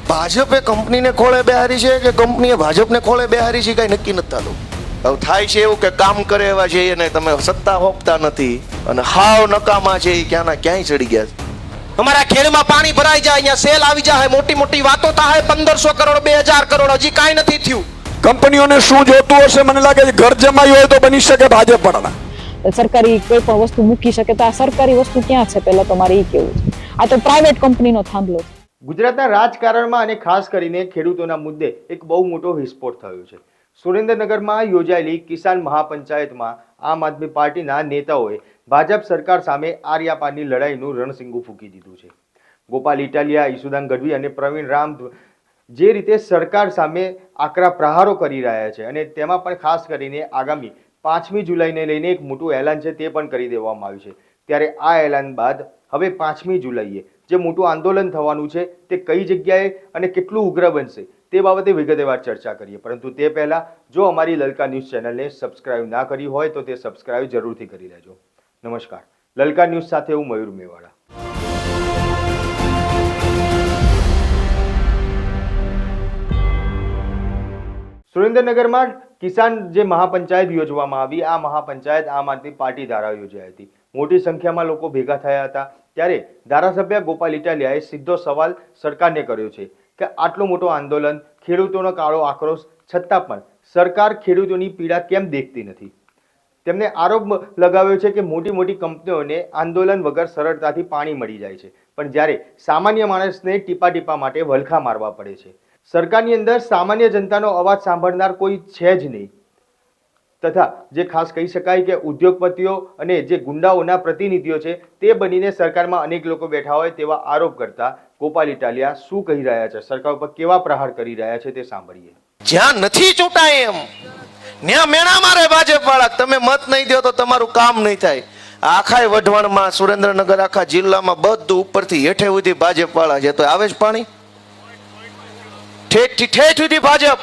ભાજપે કંપનીને ખોળે બેહારી છે કે કંપનીએ ભાજપને ખોળે બેહારી છે કઈ નક્કી નથી થતું. હવે થાય છે એવું કે કામ કરે એવા છે અને તમે સત્તા હોપતા નથી અને હાવ નકામા છે એ ક્યાંના ક્યાંય ચડી ગયા છે. અમારા ખેડમાં પાણી ભરાઈ જાય, અહીંયા સેલ આવી જાય, મોટી મોટી વાતો થાય, 1500 કરોડ 2000 કરોડ, હજી કાંઈ નથી થયું. કંપનીઓને શું જોતું હશે? મને લાગે છે ઘર જમાઈ હોય તો બની શકે ભાજપ પણ સરકારી કોઈ પણ વસ્તુ મૂકી શકે તો આ સરકારી વસ્તુ ક્યાં છે? પહેલા તો મારે એ કેવું છે, આ તો પ્રાઇવેટ કંપનીનો થાંભલો છે. ગુજરાતના રાજકારણમાં અને ખાસ કરીને ખેડૂતોના મુદ્દે એક બહુ મોટો વિસ્ફોટ થયો છે. સુરેન્દ્રનગરમાં યોજાયેલી કિસાન મહાપંચાયતમાં આમ આદમી પાર્ટીના નેતાઓએ ભાજપ સરકાર સામે આર્યાપારની લડાઈનું રણસિંગુ ફૂંકી દીધું છે. ગોપાલ ઇટાલિયા, ઈસુદાન ગઢવી અને પ્રવીણ રામ જે રીતે સરકાર સામે આકરા પ્રહારો કરી રહ્યા છે અને તેમાં પણ ખાસ કરીને આગામી 5મી જુલાઈને લઈને એક મોટું એલાન છે તે પણ કરી દેવામાં આવ્યું છે. ત્યારે આ એલાન બાદ હવે 5મી જુલાઈએ જે મોટું આંદોલન થવાનું છે તે કઈ જગ્યાએ અને કેટલું ઉગ્ર બનશે તે બાબતે વિગતવાર ચર્ચા કરીએ. પરંતુ તે પહેલા જો અમારી લલકા ન્યૂઝ ચેનલને સબસ્ક્રાઇબ ના કરી હોય તો તે સબસ્ક્રાઇબ જરૂરથી કરી લેજો. નમસ્કાર, લલકા ન્યૂઝ સાથે હું મયુર મેવાડા. સુરેન્દ્રનગરમાં કિસાન જે મહાપંચાયત યોજવામાં આવી, આ મહાપંચાયત આમ આદમી પાર્ટી દ્વારા યોજાઈ હતી. મોટી સંખ્યામાં લોકો ભેગા થયા હતા. ત્યારે ધારાસભ્ય ગોપાલ ઇટાલિયાએ સીધો સવાલ સરકારને કર્યો છે કે આટલું મોટું આંદોલન, ખેડૂતોનો કાળો આક્રોશ છતાં પણ સરકાર ખેડૂતોની પીડા કેમ દેખતી નથી? તેમને આરોપ લગાવ્યો છે કે મોટી મોટી કંપનીઓને આંદોલન વગર સરળતાથી પાણી મળી જાય છે, પણ જ્યારે સામાન્ય માણસને ટીપા ટીપા માટે વલખા મારવા પડે છે. સરકારની અંદર સામાન્ય જનતાનો અવાજ સાંભળનાર કોઈ છે જ નહીં. તથા જે ખાસ કહી શકાય કે ઉદ્યોગપતિઓ અને જે ગુંડાઓના પ્રતિનિધિઓ છે તે બનીને સરકારમાં અનેક લોકો બેઠા હોય તેવા આરોપ કરતા ગોપાલ ઇટાલિયા શું કહી રહ્યા છે, સરકાર ઉપર કેવા પ્રહાર કરી રહ્યા છે તે સાંભળીએ. જ્યાં નથી ચૂંટાય એમ ત્યાં મેણા મારે ભાજપ વાળા, તમે મત નહીં દો તો તમારું કામ નહીં થાય. આખા વઢવાણમાં, સુરેન્દ્રનગર આખા જિલ્લામાં બધું ઉપરથી હેઠે સુધી ભાજપ વાળા છે, તો આવે જ પાણી ઠેઠ ઠેઠ સુધી ભાજપ.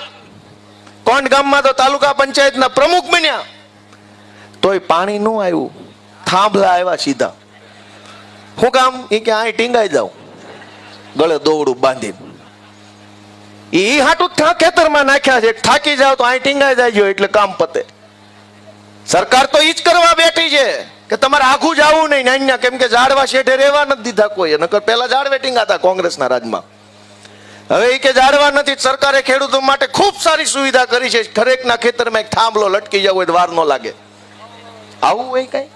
કોણ ગામમાં તો તાલુકા પંચાયતના પ્રમુખ બન્યા તોય પાણી ન આવ્યું. થાંભલા આવ્યા સીધા. શું કામ? એ કે આ ટીંગાઈ જાવ ગળે દોવડું બાંધીને. એ હાટું ખેતરમાં નાખ્યા છે, થાકી જાવ તો આ ટીંગાઈ જાય એટલે કામ પતે. સરકાર તો ઈ જ કરવા બેઠી છે કે તમારે આઘું જવું નહીં નાન્યા, કેમ કે ઝાડવા શેઠે રહેવા નથી દીધા કોઈ. નકર પેલા ઝાડવે ટીંગાતા કોંગ્રેસના રાજમાં. હવે એ કે ઝાડવા નથી. સરકારે ખેડૂતો માટે ખૂબ સારી સુવિધા કરી છે. ખરેખના ખેતરમાં એક થાંભલો લટકી જાવ હોય વાર ન લાગે. આવું હોય કઈ?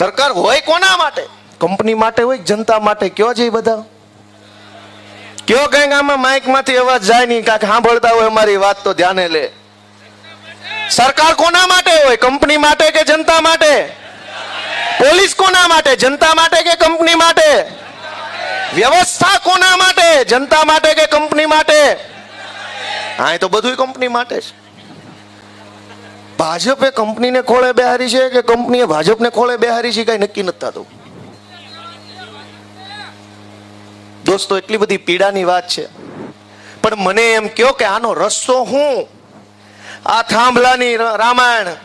સરકાર હોય કોના માટે? કંપની માટે હોય, જનતા માટે? કયો છે બધા? કયો કઈક આમાં માઇક માંથી અવાજ જાય નહીં, કાંઈક સાંભળતા હોય અમારી વાત તો ધ્યાને લે. સરકાર કોના માટે હોય? કંપની માટે કે જનતા માટે? પોલીસ કોના માટે? જનતા માટે કે કંપની માટે? વ્યવસ્થા કોના માટે? જનતા માટે કે કંપની માટે? હા, તો બધું કંપની માટે છે. ભાજપે કંપનીને ખોળે બેહારી છે કે કંપનીએ ભાજપને ખોળે બેહારી છે કઈ નક્કી નથી થતું. દોસ્તો, એટલી બધી પીડાની વાત છે, પણ મને એમ કહો કે આનો રસ્તો શું? આ થાંભલાની રામાયણ,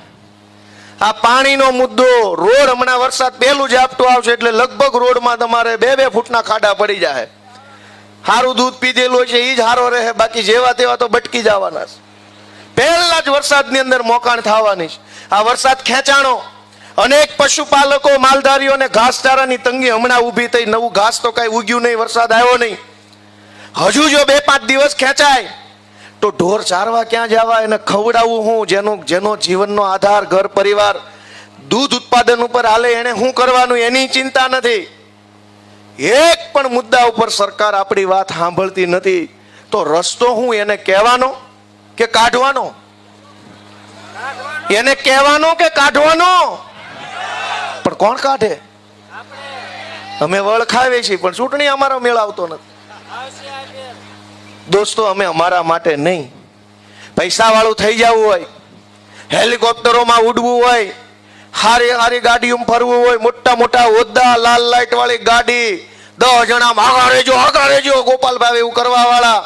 આ પાણીનો મુદ્દો, રોડ હમણાં વરસાદ પહેલું જ આપતું આવશે એટલે લગભગ રોડમાં તમારે 2-2 ફૂટના ખાડા પડી જાય. સારું દૂધ પીધેલું છે એ જ સારો રહે, બાકી જેવા તેવા તો ભટકી જવાના છે. પહેલા જ વરસાદની અંદર મોકાણ થવાની છે. આ વરસાદ ખેંચાણો, અનેક પશુપાલકો, માલધારીઓને ઘાસચારાની તંગી હમણાં ઊભી થઈ. નવું ઘાસ તો કઈ ઉગ્યું નહીં, વરસાદ આવ્યો નહીં. હજુ જો 2-5 દિવસ ખેંચાય તો ઢોર ચારવા ક્યાં જવા, એને ખવડાવવું હું? જેનો જીવનનો આધાર ઘર પરિવાર દૂધ ઉત્પાદન ઉપર હાલે, એને શું કરવાનું એની ચિંતા નથી. એક પણ મુદ્દા ઉપર સરકાર આપણી વાત સાંભળતી નથી. તો રસ્તો શું? એને કહેવાનો કે કાઢવાનો? એને કહેવાનો કે કાઢવાનો? પણ કોણ કાઢે? અમે વળખાવીએ છીએ પણ ચૂંટણી અમારો મેળ આવતો નથી. દોસ્તો, અમે અમારા માટે નહીં, પૈસા વાળું થઈ જવું હોય, હેલિકોપ્ટરોમાં ઉડવું હોય, હારી હારી ગાડીઓમાં ફરવું હોય, મોટા મોટા હોદ્દા, લાલ લાઈટ વાળી ગાડી, 10 જણા આગળ રહેજો ગોપાલભાઈ એવું કરવા વાળા,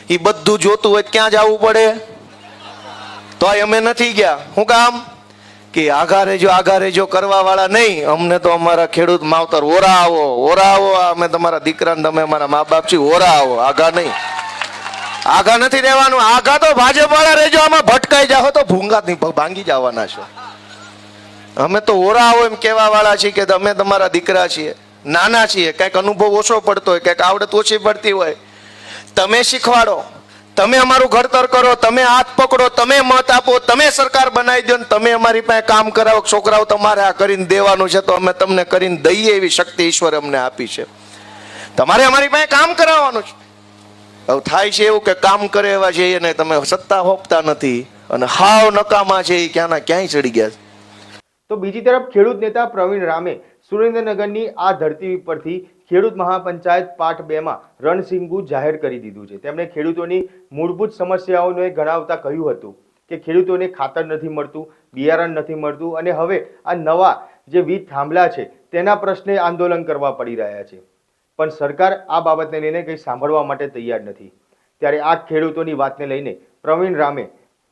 એ બધું જોતું હોય ક્યાં જવું પડે? તો અમે નથી ગયા. શું કામ? કે આઘા રેજો કરવા વાળા નહીં, અમને તો અમારા ખેડૂત માવતર ઓરા આવો, અમે તમારા દીકરાને, તમે અમારા મા બાપ છીએ, ઓરા આવો, આઘા નહીં. આઘા નથી રહેવાનું. આઘા તો ભાજપ વાળા રેજો, આમાં ભટકાઈ જાઓ તો ભૂંગા ભાંગી જવાના છો. અમે તો ઓરા આવો એમ કેવા વાળા છીએ કે અમે તમારા દીકરા છીએ, નાના છીએ, કંઈક અનુભવ ઓછો પડતો હોય, કંઈક આવડત ઓછી પડતી હોય, તમે શીખવાડો, તમે અમારું ઘડતર કરો, તમે હાથ પકડો, તમે મત આપો, તમે સરકાર બનાવી દો, તમે અમારી પાસે કામ કરાવો. છોકરાઓ તમારે આ કરીને દેવાનું છે તો અમે તમને કરીને દઈએ એવી શક્તિ ઈશ્વર અમને આપી છે. તમારે અમારી પાસે કામ કરાવવાનું છે. હવે થાય છે એવું કે કામ કરે એવા છે એને તમે સત્તા હોપતા નથી અને હાવ નકામા છે એ ક્યાંના ક્યાંય ચડી ગયા છે. તો બીજી તરફ ખેડૂત નેતા પ્રવીણ રામે સુરેન્દ્રનગરની આ ધરતી પરથી ખેડૂત મહાપંચાયત પાર્ટ 2 માં રણસિંગુ જાહેર કરી દીધું છે. તેમણે ખેડૂતોની મૂળભૂત સમસ્યાઓને ગણાવતા કહ્યું હતું કે ખેડૂતોને ખાતર નથી મળતું, બિયારણ નથી મળતું અને હવે આ નવા જે વીજ થાંભલા છે તેના પ્રશ્ને આંદોલન કરવા પડી રહ્યા છે. પણ સરકાર આ બાબતને લઈને કંઈ સાંભળવા માટે તૈયાર નથી. ત્યારે આ ખેડૂતોની વાતને લઈને પ્રવીણ રામે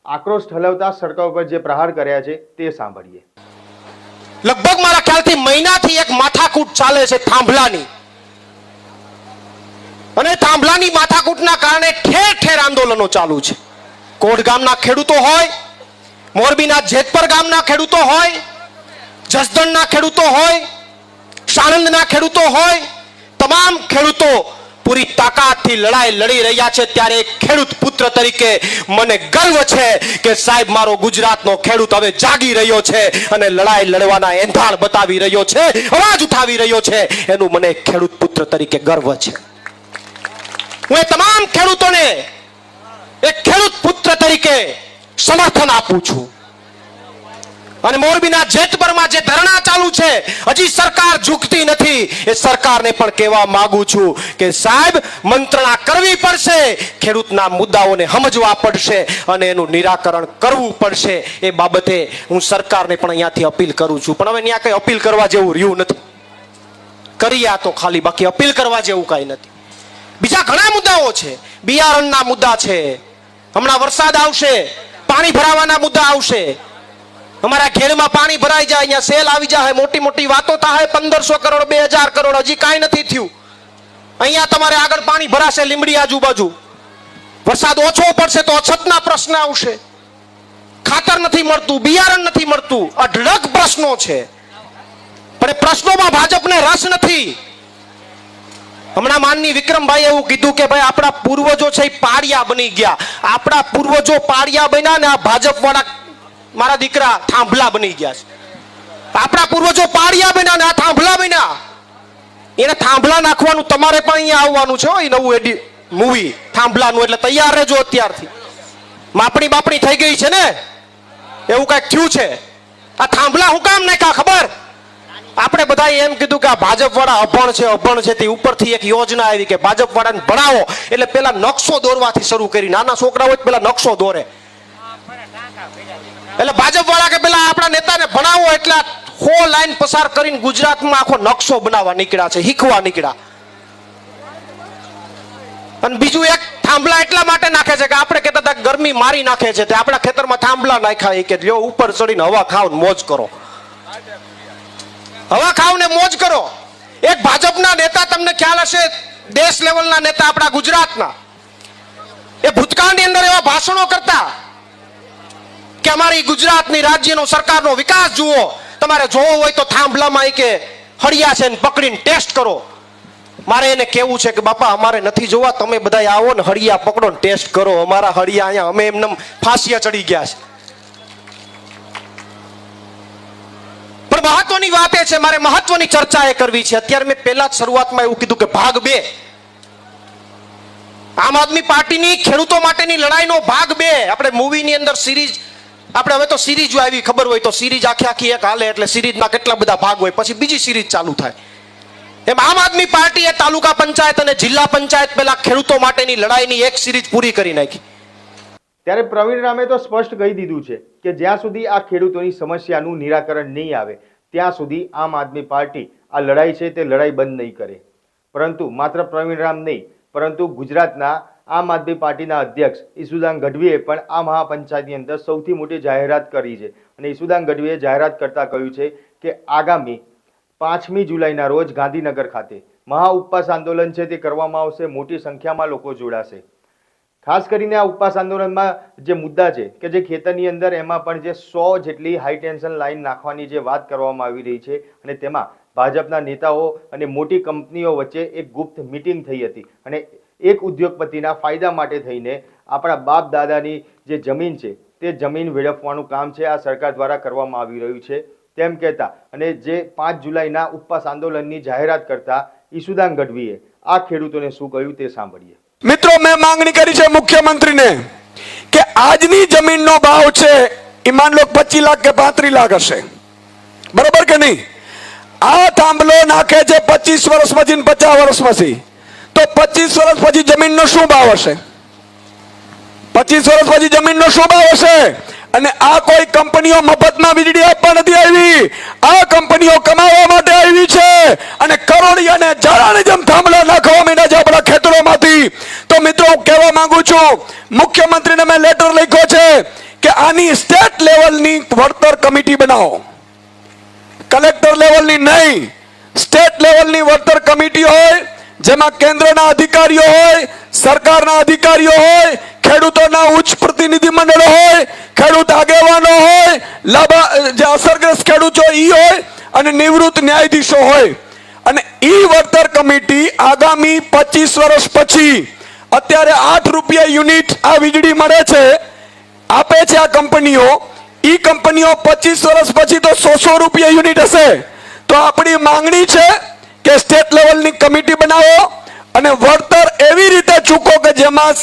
આક્રોશ ઠલવતા સરકાર ઉપર જે પ્રહાર કર્યા છે તે સાંભળીએ. લગભગ મારા ખ્યાલથી મહિનાથી એક માથાકૂટ ચાલે છે થાંભલાની, અને થાંભલાની માથાકૂટના કારણે ઠેર ઠેર આંદોલનો ચાલુ છે. કોટ ગામના ખેડૂતો હોય, મોરબીના જેતપર ગામના ખેડૂતો હોય, જસદણના ખેડૂતો હોય, સાણંદના ખેડૂતો હોય, તમામ ખેડૂતો પૂરી તાકાતથી લડાઈ લડી રહ્યા છે. ત્યારે એક ખેડૂત પુત્ર તરીકે મને ગર્વ છે કે સાહેબ મારો ગુજરાતનો ખેડૂત હવે જાગી રહ્યો છે અને લડાઈ લડવાના એંધાણ બતાવી રહ્યો છે, અવાજ ઉઠાવી રહ્યો છે, એનું મને ખેડૂત પુત્ર તરીકે ગર્વ છે. હું એ તમામ ખેડૂતોને એક ખેડૂત પુત્ર તરીકે સમર્થન આપું છું. અને મોરબીના જેતપરમાં જે ધરણા ચાલુ છે, હજી સરકાર ઝૂકતી નથી. એ સરકારને પણ કહેવા માંગુ છું કે સાહેબ મંત્રણા કરવી પડશે, ખેડૂતના મુદ્દાઓને સમજવા પડશે અને એનું નિરાકરણ કરવું પડશે. એ બાબતે હું સરકારને પણ અહીંયાથી અપીલ કરું છું. પણ હવે ત્યાં કઈ અપીલ કરવા જેવું રહ્યું નથી. કર્યા તો ખાલી, બાકી અપીલ કરવા જેવું કઈ નથી. બીજા ઘણા મુદ્દાઓ છે, બિયારણના મુદ્દા છે, હમણાં વરસાદ આવશે, પાણી ભરાવાના મુદ્દા આવશે. અમારા ઘેરમાં પાણી ભરાઈ જાય, અહીંયા સેલ આવી જાય, મોટી મોટી વાતો થાય, 1500 કરોડ 2000 કરોડ, હજી કાંઈ નથી થયું. અહીંયા તમારે આગળ પાણી ભરાશે લીંબડી આજુબાજુ, વરસાદ ઓછો પડશે તો અછતના પ્રશ્ન આવશે, ખાતર નથી મળતું, બિયારણ નથી મળતું, અઢળક પ્રશ્નો છે. પણ એ પ્રશ્નોમાં ભાજપને રસ નથી. હમણાં માનની વિક્રમભાઈ એવું કીધું કે ભાઈ આપણા પૂર્વજો છે એ પાડિયા બની ગયા. આપણા પૂર્વજો પાડિયા બન્યા ને આ ભાજપ વાળા મારા દીકરા થાંભલા બની ગયા છે. આપણા પૂર્વજો પાડિયા બન્યા ને આ થાંભલા બન્યા. એને થાંભલા નાખવાનું તમારે પણ અહીંયા આવવાનું છે. એ નવું મૂવી થાંભલાનું, એટલે તૈયાર રહેજો અત્યારથી. માપણી બાપણી થઈ ગઈ છે ને, એવું કઈક થયું છે. આ થાંભલા હું કામ નાખ્યા ખબર? આપણે બધા એમ કીધું કે આ ભાજપ વાળા અભણ છે. તે ઉપરથી એક યોજના આવી કે ભાજપ વાળાને ભણાવો, એટલે પેલા નકશો દોરવાથી શરૂ કરી. નાના છોકરા હોય પેલા નકશો દોરે, એટલે ભાજપ વાળા કે પેલા આપણા નેતાને ભણાવો, એટલે 100 લાઈન પસાર કરીને ગુજરાતમાં આખો નકશો બનાવવા નીકળ્યા છે, શીખવા નીકળ્યા. અને બીજું એક થાંભલા એટલા માટે નાખે છે કે આપણે કહેતા હતા ગરમી મારી નાખે છે, તે આપણા ખેતરમાં થાંભલા નાખ્યા કે લ્યો ઉપર ચડીને હવા ખાવ ને મોજ કરો, હવા ખાવ ને મોજ કરો. એક ભાજપના નેતા, તમને ખ્યાલ હશે, દેશ લેવલના નેતા આપણા ગુજરાતના, એ ભૂતકાળની અંદર એવા ભાષણો કરતા કે અમારી ગુજરાતની રાજ્યનો સરકારનો વિકાસ જુઓ, તમારે જોવો હોય તો થાંભલામાં કે હળિયા છે ને પકડીને ટેસ્ટ કરો. મારે એને કેવું છે કે બાપા અમારે નથી જોવા, તમે બધા આવો ને હળિયા પકડો ને ટેસ્ટ કરો. અમારા હળિયા અહીંયા અમે એમને ફાંસિયા ચડી ગયા છે. પણ મહત્વની વાત એ છે, મારે મહત્વની ચર્ચા એ કરવી છે. અત્યારે મેં પહેલા જ શરૂઆતમાં એવું કીધું કે ભાગ 2, આમ આદમી પાર્ટીની ખેડૂતો માટેની લડાઈનો ભાગ 2. આપણે મૂવીની અંદર સિરીઝ, આપણે હવે તો સિરીઝ આવી, ખબર હોય તો સિરીઝ આખી એક હાલે, એટલે સિરીઝના કેટલા બધા ભાગ હોય, પછી બીજી સિરીઝ ચાલુ થાય. એમ આમ આદમી પાર્ટીએ તાલુકા પંચાયત અને જિલ્લા પંચાયત પેલા ખેડૂતો માટેની લડાઈની એક સિરીઝ પૂરી કરી નાખી. ત્યારે પ્રવીણ રામે તો સ્પષ્ટ કહી દીધું છે કે જ્યાં સુધી આ ખેડૂતોની સમસ્યાનું નિરાકરણ નહીં આવે ત્યાં સુધી આમ આદમી પાર્ટી આ લડાઈ છે તે લડાઈ બંધ નહીં કરે. પરંતુ માત્ર પ્રવીણ રામ નહીં, પરંતુ ગુજરાતના આમ આદમી પાર્ટીના અધ્યક્ષ ઈસુદાન ગઢવીએ પણ આ મહાપંચાયતની અંદર સૌથી મોટી જાહેરાત કરી છે. અને ઈસુદાન ગઢવીએ જાહેરાત કરતા કહ્યું છે કે આગામી 5મી જુલાઈના રોજ ગાંધીનગર ખાતે મહા ઉપવાસ આંદોલન છે તે કરવામાં આવશે. મોટી સંખ્યામાં લોકો જોડાશે. ખાસ કરીને આ ઉપવાસ આંદોલનમાં જે મુદ્દા છે કે જે ખેતરની અંદર એમાં પણ જે 100 જેટલી હાઈ ટેન્શન લાઈન નાખવાની જે વાત કરવામાં આવી રહી છે અને તેમાં ભાજપના નેતાઓ અને મોટી કંપનીઓ વચ્ચે એક ગુપ્ત મીટિંગ થઈ હતી અને એક ઉદ્યોગપતિના ફાયદા માટે થઈને આપણા બાપ દાદાની જે જમીન છે તે જમીન વેડફવાનું કામ છે આ સરકાર દ્વારા કરવામાં આવી રહ્યું છે તેમ કહેતા અને જે 5 જુલાઈના ઉપવાસ આંદોલનની જાહેરાત કરતા ઈસુદાન ગઢવીએ આ ખેડૂતોને શું કહ્યું તે સાંભળીએ. મિત્રો, મેં માંગણી કરી છે મુખ્યમંત્રીને કે આજની જમીનનો ભાવ છે એ માન લો 25 લાખ કે 35 લાખ હશે, બરોબર કે નહીં? આ થાંભલો નાખે છે 25 વર્ષ પછી 50 વર્ષ પછી, તો 25 વર્ષ પછી જમીનનો શું ભાવ હશે? 25 વર્ષ પછી જમીનનો શું ભાવ હશે? અને આ કોઈ કંપનીઓ મફતમાં વીજળી આપવા નથી આવી, આ કંપનીઓ કમાવા માટે આવી છે અને કરોડિયાને જાળાની જેમ થાંભલા નાખવા માંડ્યા છે આપણા ખેતરોમાંથી. તો મિત્રો, હું કહેવા માંગુ છું, મુખ્યમંત્રીને મેં લેટર લખ્યો છે કે આની સ્ટેટ લેવલની વળતર કમિટી બનાવો, કલેક્ટર લેવલની નહીં, સ્ટેટ લેવલની વળતર કમિટી હોય જેમાં કેન્દ્રના અધિકારીઓ હોય, સરકારના અધિકારીઓ હોય, ખેડૂતોના ઉચ્ચ પ્રતિનિધિ મંડળ હોય, ખેડૂત આગેવાનો હોય, જે અસરગ્રસ્ત ખેડૂતો ઈ હોય અને નિવૃત્ત ન્યાયાધીશો હોય. અને ઈ વળતર કમિટી આગામી 25 વર્ષ પછી અત્યારે 8 રૂપિયા યુનિટ આ વીજળી મળે છે, આપે છે આ કંપનીઓ. ઈ કંપનીઓ 25 વર્ષ પછી તો 100 રૂપિયા યુનિટ હશે. તો આપણી માંગણી છે કે સ્ટેટ લેવલની કમિટી બનાવો અને વળતર એવી રીતે ચૂકો કે જેમાં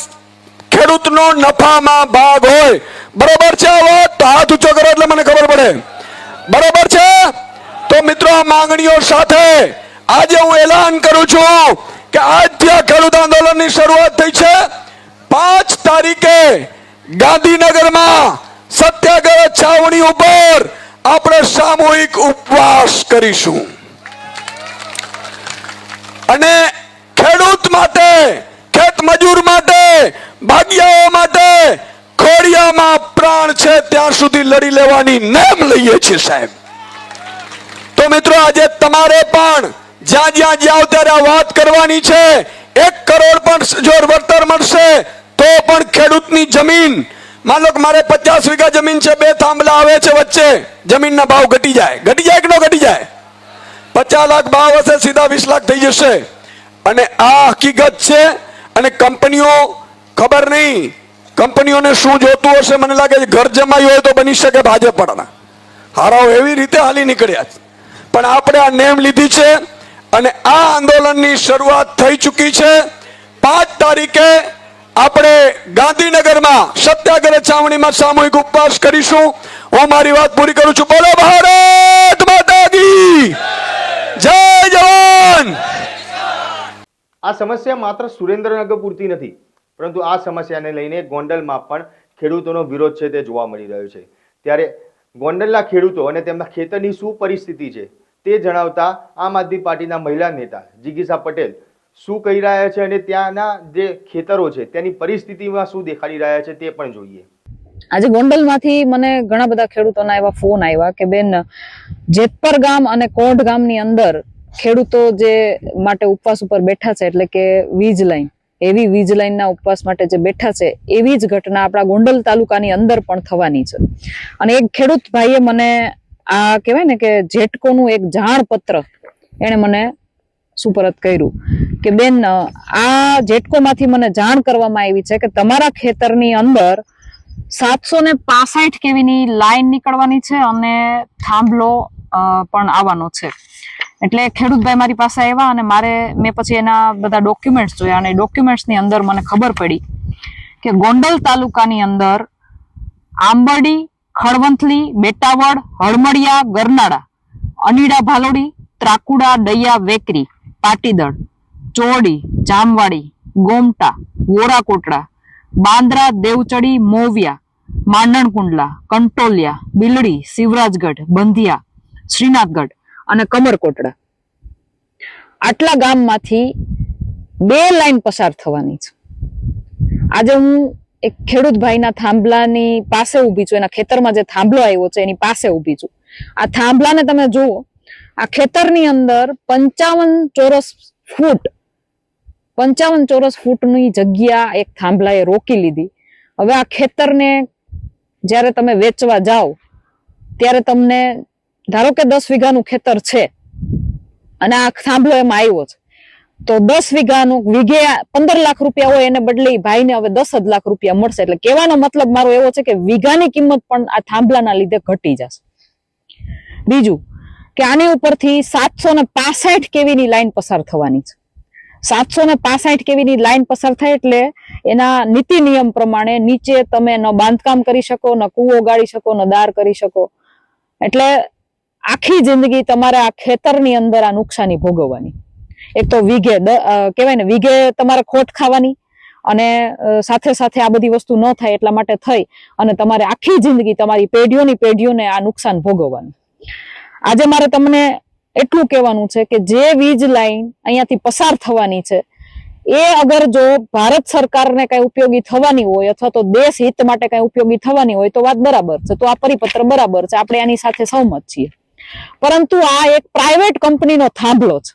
ખેડૂતનો નફામાં ભાગ હોય. બરોબર છે? આ વાત તો હાથ ઊંચો કરો એટલે મને ખબર પડે. બરોબર છે? તો મિત્રો, આ માંગણીઓ સાથે આજે હું એલાન કરું છું કે આજથી આ ખેડૂત આંદોલનની શરૂઆત થઈ છે. 5 તારીખે ગાંધીનગરમાં સત્યાગ્રહ છાવણી ઉપર આપણે સામૂહિક ઉપવાસ કરીશું અને ખેડૂત માટે, ખેત મજૂર માટે, ભાગિયાઓ માટે ખોડિયામાં પ્રાણ છે ત્યાં સુધી લડી લેવાની નેમ લઈએ છીએ સાહેબ. તો મિત્રો, આજે તમારે પણ જ્યાં જ્યાં જાવ ત્યારે આ વાત કરવાની છે. 1 કરોડ પણ જો વળતર મળશે તો પણ ખેડૂતની જમીન, માન લો કે મારે 50 વીઘા જમીન છે, 2 થાંભલા આવે છે વચ્ચે, જમીનના ભાવ ઘટી જાય કે ન ઘટી જાય? 50 લાખ ભાવ હશે, સીધા 20 લાખ થઈ જશે. અને આ હકીકત છે. અને કંપનીઓ, ખબર નહીં કંપનીઓને શું જોતું હશે, મને લાગે છે ઘર જમાયું હોય તો બની શકે ભાજપ પડાના હારાઓ એવી રીતે હાલી નીકળ્યા છે. પણ આપણે આ નેમ લીધી છે અને આ આંદોલનની શરૂઆત થઈ ચૂકી છે. 5 તારીખે આપણે ગાંધીનગરમાં સત્યાગ્રહ છાવણીમાં સામૂહિક ઉપવાસ કરીશું. હું મારી વાત પૂરી કરું છું. બોલો ભારત માતા કી જય! જવાન! આ સમસ્યા માત્ર સુરેન્દ્રનગર પૂરતી નથી, પરંતુ આ સમસ્યાને લઈને ગોંડલમાં પણ ખેડૂતોનો વિરોધ છે તે જોવા મળી રહ્યો છે. ત્યારે ગોંડલના ખેડૂતો અને તેમના ખેતરની શું પરિસ્થિતિ છે તે જણાવતા આમ આદમી પાર્ટીના મહિલા નેતા જિગીસા પટેલ શું કહી રહ્યા છે અને ત્યાંના જે ખેતરો છે તેની પરિસ્થિતિમાં શું દેખાડી રહ્યા છે તે પણ જોઈએ. આજે ગોંડલમાંથી મને ઘણા બધા ખેડૂતોના એવા ફોન આવ્યા કે બેન, જેતપર ગામ અને કોઢ ગામની અંદર ખેડૂતો જે માટે ઉપવાસ ઉપર બેઠા છે, એટલે કે વીજ લાઈન, એવી વીજ લાઈનના ઉપવાસ માટે જે બેઠા છે એવી જ ઘટના આપણા ગોંડલ તાલુકાની અંદર પણ થવાની છે. અને એક ખેડૂત ભાઈએ મને આ કહેવાય ને કે જેટકોનું એક જાણ પત્ર એને મને સુપરત કર્યું કે બેન, આ જેટકોમાંથી મને જાણ કરવામાં આવી છે કે તમારા ખેતરની અંદર 765 કેવીની લાઈન નીકળવાની છે અને થાંભલો પણ આવવાનો છે. એટલે ખેડૂતભાઈ મારી પાસે આવ્યા અને મેં પછી એના બધા ડોક્યુમેન્ટ્સ જોયા અને ડોક્યુમેન્ટ્સની અંદર મને ખબર પડી કે ગોંડલ તાલુકાની અંદર આંબરડી, ખળવંથલી, બેટાવડ, હળમડિયા, ગરનાળા, અનીડા ભાલોડી, ત્રાકુડા, દૈયા, વેકરી, પાટીદળ, ચોડી, જામવાડી, ગોમટા, વોરાકોટડા, બાંદ્રા, દેવચડી, મોવિયા, માંડણકુંડલા, કંટોલિયા, બિલડી, શિવરાજગઢ, બંધિયા, શ્રીનાથગઢ અને કમરકોટડા, આટલા ગામમાંથી 2 લાઈન પસાર થવાની છે. આજે હું એક ખેડૂત ભાઈના થાંભલાની પાસે ઊભી છું, એના ખેતરમાં જે થાંભલો આવ્યો છે એની પાસે ઊભી છું. આ થાંભલાને તમે જુઓ, આ ખેતરની અંદર 55 ચોરસ ફૂટની જગ્યા એક થાંભલાએ રોકી લીધી. હવે આ ખેતરને જ્યારે તમે વેચવા જાઓ ત્યારે તમને ધારો કે 10 વીઘાનું ખેતર છે અને આ થાંભલો એમાં આવ્યો છે, તો 10 વીઘાનું વીઘે 15 લાખ રૂપિયા હોય એને બદલે ભાઈને હવે 10 જ લાખ રૂપિયા મળશે. એટલે કહેવાનો મતલબ મારો એવો છે કે વીઘાની કિંમત પણ આ થાંભલાના લીધે ઘટી જશે. બીજું કે આની ઉપરથી 765 કેવીની લાઈન પસાર થવાની છે. 765 કેવીની લાઈન પસાર થાય એટલે એના નીતિ નિયમ પ્રમાણે નીચે તમે ન બાંધકામ કરી શકો, ન કૂવો ગાળી શકો, ન દાર કરી શકો. એટલે આખી જિંદગી તમારે આ ખેતરની અંદર આ નુકસાની ભોગવવાની. એક તો વીઘે કહેવાય ને, વીઘે તમારે ખોટ ખાવાની, અને સાથે સાથે આ બધી વસ્તુ ન થાય એટલા માટે થઈ અને તમારે આખી જિંદગી તમારી પેઢીઓને આ નુકસાન ભોગવવાનું. આજે મારે તમને એટલું કહેવાનું છે કે જે વીજ લાઈન અહીંયાથી પસાર થવાની છે એ અગર જો ભારત સરકારને કઈ ઉપયોગી થવાની હોય અથવા તો દેશ હિત માટે કઈ ઉપયોગી થવાની હોય તો વાત બરાબર છે, તો આ પરિપત્ર બરાબર છે, આપણે આની સાથે સહમત છીએ. પરંતુ આ એક પ્રાઇવેટ કંપનીનો થાંભલો છે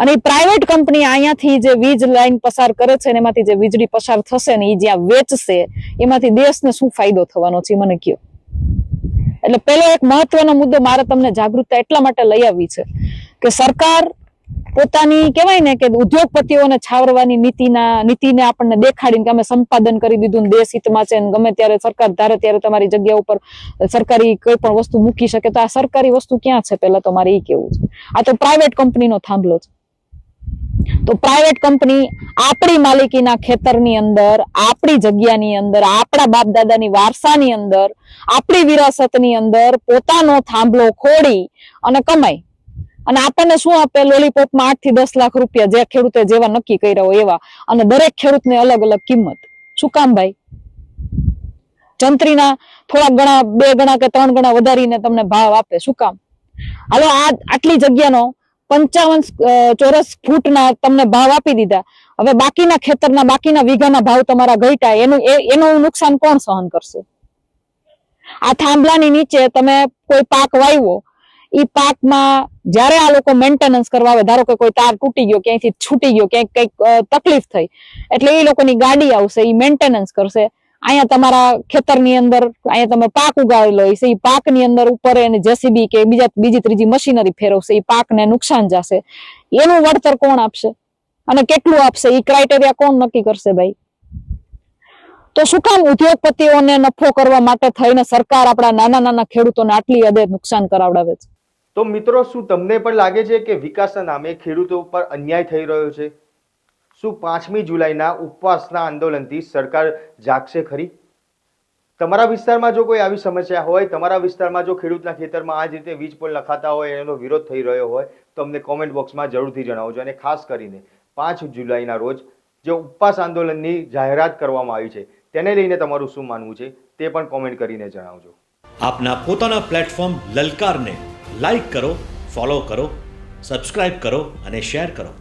અને એ પ્રાઇવેટ કંપની અહીંયાથી જે વીજ લાઈન પસાર કરે છે ને એમાંથી જે વીજળી પસાર થશે ને એ જ્યાં વેચશે એમાંથી દેશને શું ફાયદો થવાનો છે મને કયો. એટલે પેલો એક મહત્વનો મુદ્દો મારે તમને જાગૃતતા એટલા માટે લઈ આવી છે કે સરકાર પોતાની કહેવાય ને કે ઉદ્યોગપતિઓને છાવરવાની નીતિને આપણને દેખાડીને કે અમે સંપાદન કરી દીધું ને દેશ હિતમાં છે, ગમે ત્યારે સરકાર ધારે ત્યારે તમારી જગ્યા ઉપર સરકારી કોઈ પણ વસ્તુ મૂકી શકે. તો આ સરકારી વસ્તુ ક્યાં છે પેલા તો મારે એ કેવું છે. આ તો પ્રાઇવેટ કંપનીનો થાંભલો છે. તો પ્રાઇવેટ કંપની આપણી માલિકીના ખેતરની અંદર, આપણી જગ્યાની અંદર, આપણા બાપ દાદાની વારસાની અંદર, આપણી વિરાસતની અંદર પોતાનો થાંભલો ખોડી અને કમાય અને આપણને શું આપે? લોલીપોપમાં 8 થી 10 લાખ રૂપિયા, જે ખેડૂતે જેવા નક્કી કર્યા હોય એવા, અને દરેક ખેડૂતને અલગ અલગ કિંમત. શું કામ ભાઈ? જંત્રીના થોડા ગણા, 2 ગણા કે 3 ગણા વધારીને તમને ભાવ આપે. શું કામ? હાલો આટલી જગ્યાનો 55 ચોરસ ફૂટના તમને ભાવ આપી દીધા, હવે બાકીના ખેતરના બાકીના વીઘાના ભાવ તમારા ઘટ્યા, એનું નુકસાન કોણ સહન કરશે? આ થાંભલાની નીચે તમે કોઈ પાક વાવ્યો, એ પાકમાં જયારે આ લોકો મેન્ટેનન્સ કરવા આવે, ધારો કે કોઈ તાર તૂટી ગયો, ક્યાંયથી છૂટી ગયો, ક્યાંક કઈક તકલીફ થઈ, એટલે એ લોકોની ગાડી આવશે, એ મેન્ટેનન્સ કરશે. અહીંયા તમારા ખેતરની અંદર અહીંયા તમે પાક ઉગાવેલો હોય છે, એ પાકની અંદર ઉપર એને જેસીબી કે બીજી ત્રીજી મશીનરી ફેરવશે, એ પાકને નુકસાન જશે. એનું વળતર કોણ આપશે અને કેટલું આપશે? એ ક્રાઇટેરિયા કોણ નક્કી કરશે ભાઈ? તો શું કામ ઉદ્યોગપતિઓને નફો કરવા માટે થઈને સરકાર આપણા નાના ખેડૂતોને આટલી હદે નુકસાન કરાવડાવે છે? તો મિત્રો, શું તમને પણ લાગે છે કે વિકાસના નામે ખેડૂતો પર અન્યાય થઈ રહ્યો છે? શું 5મી જુલાઈના ઉપવાસના આંદોલનથી સરકાર જાગશે ખરી? તમારા વિસ્તારમાં જો કોઈ આવી સમસ્યા હોય, તમારા વિસ્તારમાં જો ખેડૂતના ખેતરમાં આ જ રીતે વીજ પોલ નખાતા હોય, એનો વિરોધ થઈ રહ્યો હોય, તો અમને કોમેન્ટ બોક્સમાં જરૂરથી જણાવજો. અને ખાસ કરીને 5 જુલાઈના રોજ જે ઉપવાસ આંદોલનની જાહેરાત કરવામાં આવી છે તેને લઈને તમારું શું માનવું છે તે પણ કોમેન્ટ કરીને જણાવજો. આપના પોતાના પ્લેટફોર્મ લલકારને લાઈક કરો, ફોલો કરો, સબસ્ક્રાઇબ કરો અને શેર કરો.